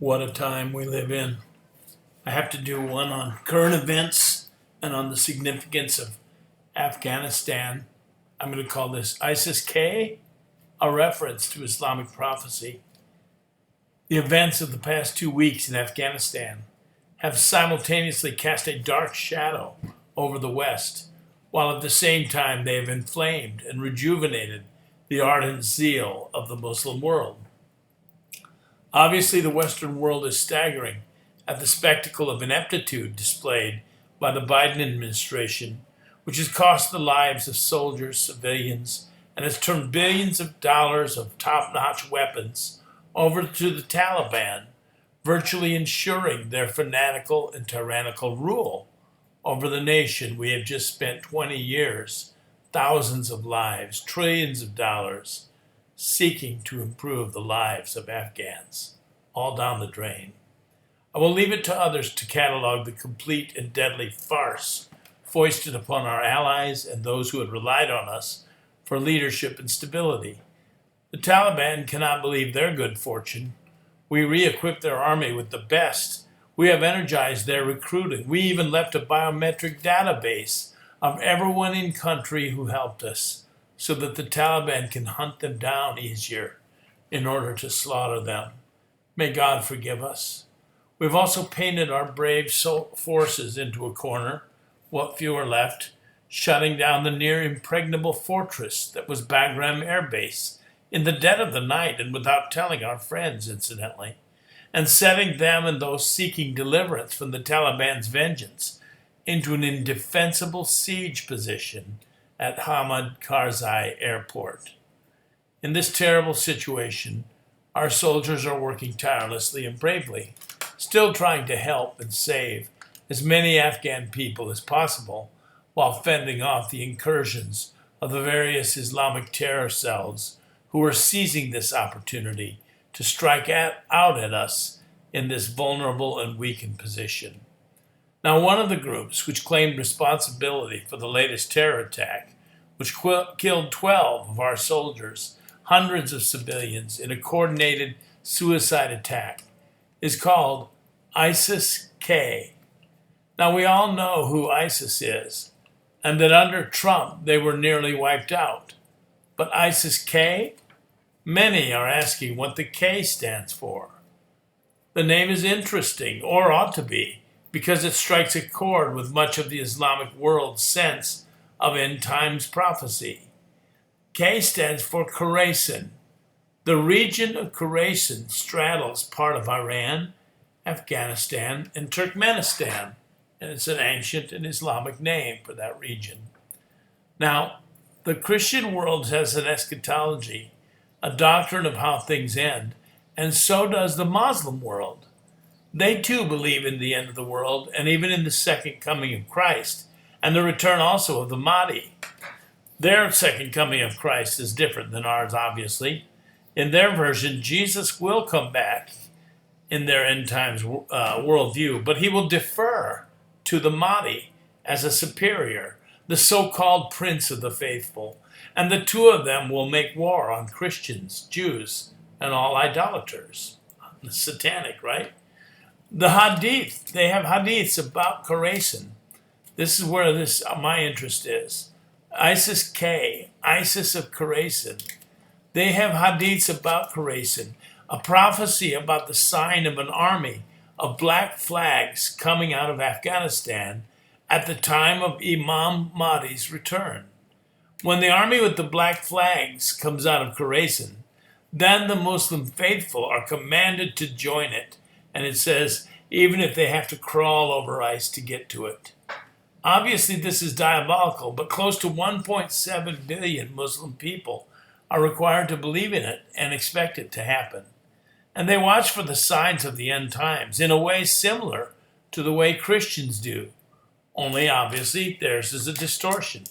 What a time we live in. I have to do one on current events and on the significance of Afghanistan. I'm going to call this ISIS K, a reference to Islamic prophecy. The events of the past 2 weeks in Afghanistan have simultaneously cast a dark shadow over the West, while at the same time they have inflamed and rejuvenated the ardent zeal of the Muslim world. Obviously, the Western world is staggering at the spectacle of ineptitude displayed by the Biden administration, which has cost the lives of soldiers, civilians, and has turned billions of dollars of top-notch weapons over to the Taliban, virtually ensuring their fanatical and tyrannical rule over the nation we have just spent 20 years, thousands of lives, trillions of dollars, seeking to improve the lives of Afghans, all down the drain. I will leave it to others to catalog the complete and deadly farce foisted upon our allies and those who had relied on us for leadership and stability. The Taliban cannot believe their good fortune. We re-equipped their army with the best. We have energized their recruiting. We even left a biometric database of everyone in country who helped us, so that the Taliban can hunt them down easier in order to slaughter them. May God forgive us. We've also painted our brave forces into a corner, what few are left, shutting down the near impregnable fortress that was Bagram Air Base in the dead of the night and without telling our friends, incidentally, and setting them and those seeking deliverance from the Taliban's vengeance into an indefensible siege position at Hamid Karzai Airport. In this terrible situation, our soldiers are working tirelessly and bravely, still trying to help and save as many Afghan people as possible while fending off the incursions of the various Islamic terror cells who are seizing this opportunity to strike out at us in this vulnerable and weakened position. Now, one of the groups which claimed responsibility for the latest terror attack, which killed 12 of our soldiers, hundreds of civilians in a coordinated suicide attack, is called ISIS-K. Now, we all know who ISIS is, and that under Trump they were nearly wiped out. But ISIS-K? Many are asking what the K stands for. The name is interesting, or ought to be, because it strikes a chord with much of the Islamic world's sense of end times prophecy. K stands for Khorasan. The region of Khorasan straddles part of Iran, Afghanistan, and Turkmenistan, and it's an ancient and Islamic name for that region. Now, the Christian world has an eschatology, a doctrine of how things end, and so does the Muslim world. They too believe in the end of the world and even in the second coming of Christ and the return also of the Mahdi. Their second coming of Christ is different than ours, obviously. In their version, Jesus will come back in their end times worldview, but he will defer to the Mahdi as a superior, the so-called prince of the faithful, and the two of them will make war on Christians, Jews, and all idolaters. Satanic, right? The Hadith, they have Hadiths about Khorasan. This is where my interest is. ISIS-K, ISIS of Khorasan. They have Hadiths about Khorasan, a prophecy about the sign of an army of black flags coming out of Afghanistan at the time of Imam Mahdi's return. When the army with the black flags comes out of Khorasan, then the Muslim faithful are commanded to join it. And it says, even if they have to crawl over ice to get to it. Obviously, this is diabolical, but close to 1.7 billion Muslim people are required to believe in it and expect it to happen. And they watch for the signs of the end times in a way similar to the way Christians do. Only, obviously, theirs is a distortion.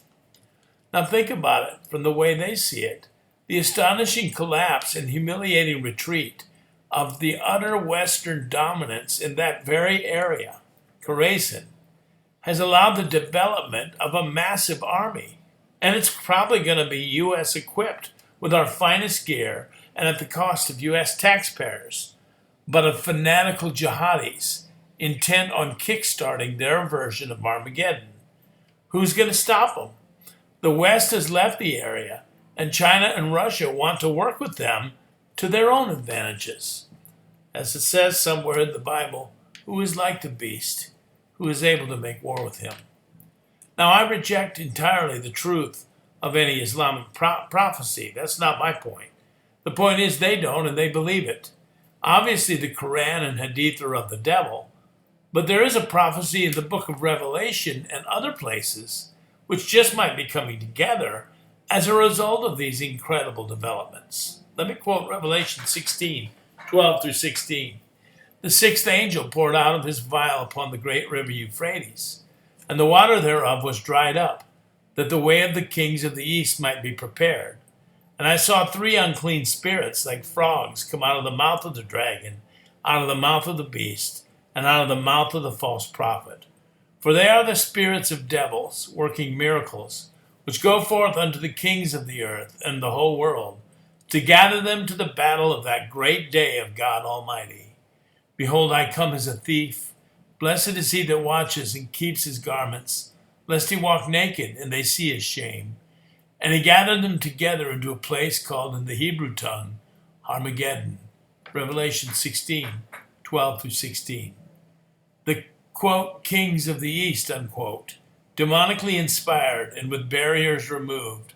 Now think about it from the way they see it. The astonishing collapse and humiliating retreat of the utter Western dominance in that very area, Khorasan, has allowed the development of a massive army. And it's probably going to be U.S. equipped with our finest gear and at the cost of U.S. taxpayers. but of fanatical jihadis intent on kickstarting their version of Armageddon. Who's going to stop them? The West has left the area, and China and Russia want to work with them to their own advantages. As it says somewhere in the Bible, who is like the beast, who is able to make war with him? Now, I reject entirely the truth of any Islamic prophecy. That's not my point. The point is they don't and they believe it. Obviously, the Quran and Hadith are of the devil, but there is a prophecy in the book of Revelation and other places which just might be coming together as a result of these incredible developments. Let me quote Revelation 16, 12 through 16. The sixth angel poured out of his vial upon the great river Euphrates, and the water thereof was dried up, that the way of the kings of the east might be prepared. And I saw three unclean spirits like frogs come out of the mouth of the dragon, out of the mouth of the beast, and out of the mouth of the false prophet. For they are the spirits of devils, working miracles, which go forth unto the kings of the earth and the whole world, to gather them to the battle of that great day of God Almighty. Behold, I come as a thief. Blessed is he that watches and keeps his garments, lest he walk naked and they see his shame. And he gathered them together into a place called in the Hebrew tongue Armageddon. Revelation 16, 12 through 16. The, quote, kings of the east, unquote, demonically inspired and with barriers removed,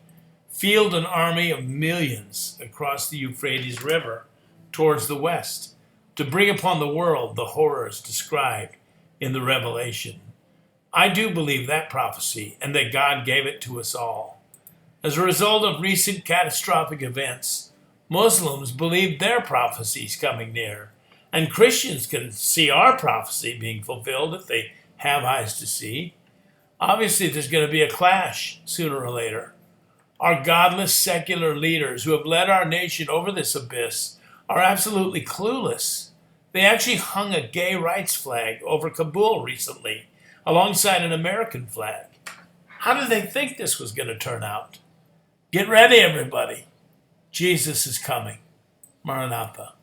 field an army of millions across the Euphrates River towards the west to bring upon the world the horrors described in the Revelation. I do believe that prophecy and that God gave it to us all. As a result of recent catastrophic events, Muslims believe their prophecies coming near, and Christians can see our prophecy being fulfilled if they have eyes to see. Obviously, there's going to be a clash sooner or later. Our godless secular leaders who have led our nation over this abyss are absolutely clueless. They actually hung a gay rights flag over Kabul recently, alongside an American flag. How did they think this was going to turn out? Get ready, everybody. Jesus is coming. Maranatha.